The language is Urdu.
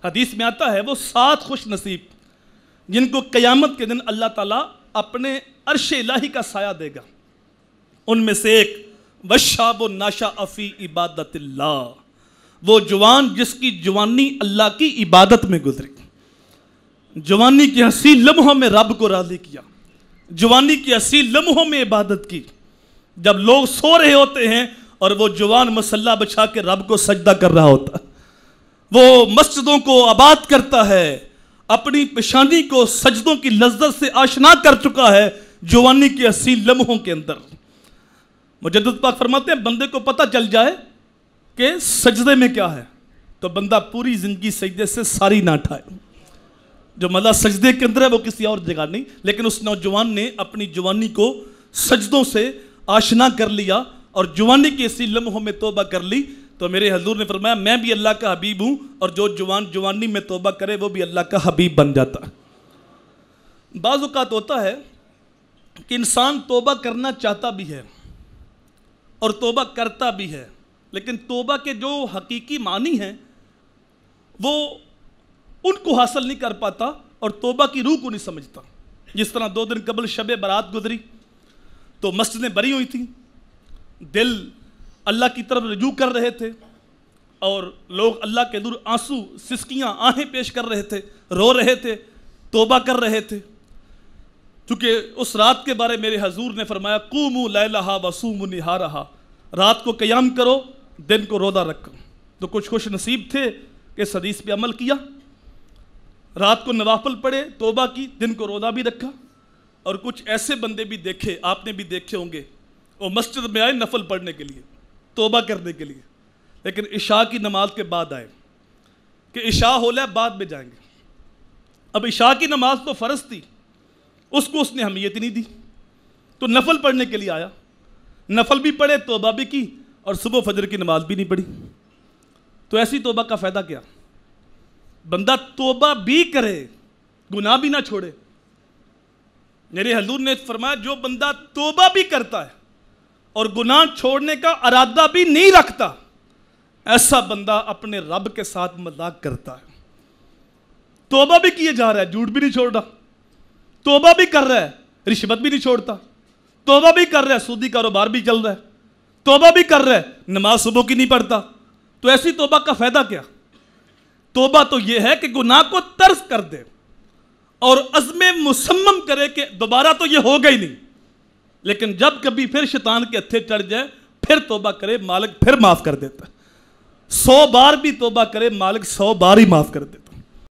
حدیث میں آتا ہے وہ 7 خوش نصیب جن کو قیامت کے دن اللہ تعالیٰ اپنے عرش الہی کا سایہ دے گا. ان میں سے ایک وَالشَّابُ نَشَأَ فِي عِبَادَةِ اللَّهِ، وہ جوان جس کی جوانی اللہ کی عبادت میں گزری، جوانی کے حسین لمحوں میں رب کو راضی کیا، جوانی کے حسین لمحوں میں عبادت کی. جب لوگ سو رہے ہوتے ہیں اور وہ جوان مصلی بچھا کے رب کو سجدہ کر رہا ہوتا ہے، وہ مسجدوں کو آباد کرتا ہے، اپنی پیشانی کو سجدوں کی لذت سے آشنا کر چکا ہے جوانی کے حسین لمحوں کے اندر. مجدد پاک فرماتے ہیں بندے کو پتہ چل جائے کہ سجدے میں کیا ہے تو بندہ پوری زندگی سجدے سے ساری نہ اٹھائے. جو مزہ سجدے کے اندر ہے وہ کسی اور جگہ نہیں، لیکن اس نوجوان نے اپنی جوانی کو سجدوں سے آشنا کر لیا اور جوانی کے اسی لمحوں میں توبہ کر لی. تو میرے حضور نے فرمایا میں بھی اللہ کا حبیب ہوں، اور جو جوان جوانی میں توبہ کرے وہ بھی اللہ کا حبیب بن جاتا ہے. بعض اوقات ہوتا ہے کہ انسان توبہ کرنا چاہتا بھی ہے اور توبہ کرتا بھی ہے، لیکن توبہ کے جو حقیقی معنی ہیں وہ ان کو حاصل نہیں کر پاتا اور توبہ کی روح کو نہیں سمجھتا. جس طرح 2 دن قبل شب برات گزری تو مسجدیں بری ہوئی تھیں، دل اللہ کی طرف رجوع کر رہے تھے اور لوگ اللہ کے دور آنسو سسکیاں آہیں پیش کر رہے تھے، رو رہے تھے، توبہ کر رہے تھے. چونکہ اس رات کے بارے میرے حضور نے فرمایا قوموا لیلہا وصوموا نہارہا، رات کو قیام کرو دن کو روزہ رکھو. تو کچھ خوش نصیب تھے کہ اس حدیث پہ عمل کیا، رات کو نوافل پڑھے، توبہ کی، دن کو روزہ بھی رکھا. اور کچھ ایسے بندے بھی دیکھے، آپ نے بھی دیکھے ہوں گے، وہ مسجد میں آئے نفل پڑھنے کے لیے، توبہ کرنے کے لیے، لیکن عشاء کی نماز کے بعد آئے کہ عشاء ہو لے بعد میں جائیں گے. اب عشاء کی نماز تو فرض تھی، اس کو اس نے اہمیت نہیں دی، تو نفل پڑھنے کے لیے آیا، نفل بھی پڑھے، توبہ بھی کی، اور صبح فجر کی نماز بھی نہیں پڑھی. تو ایسی توبہ کا فائدہ کیا؟ بندہ توبہ بھی کرے، گناہ بھی نہ چھوڑے. میرے حضور نے فرمایا جو بندہ توبہ بھی کرتا ہے اور گناہ چھوڑنے کا ارادہ بھی نہیں رکھتا، ایسا بندہ اپنے رب کے ساتھ مذاق کرتا ہے. توبہ بھی کیے جا رہا ہے، جھوٹ بھی نہیں چھوڑ رہا، توبہ بھی کر رہا ہے، رشوت بھی نہیں چھوڑتا، توبہ بھی کر رہا ہے، سودی کاروبار بھی چل رہا ہے، توبہ بھی کر رہا ہے، نماز صبح کی نہیں پڑھتا. تو ایسی توبہ کا فائدہ کیا؟ توبہ تو یہ ہے کہ گناہ کو ترک کر دے اور عزم مصمم کرے کہ دوبارہ تو یہ ہوگا ہی نہیں، لیکن جب کبھی پھر شیطان کے ہتھے چڑھ جائے پھر توبہ کرے، مالک پھر معاف کر دیتا ہے. 100 بار بھی توبہ کرے، مالک 100 بار ہی معاف کر دیتا ہے.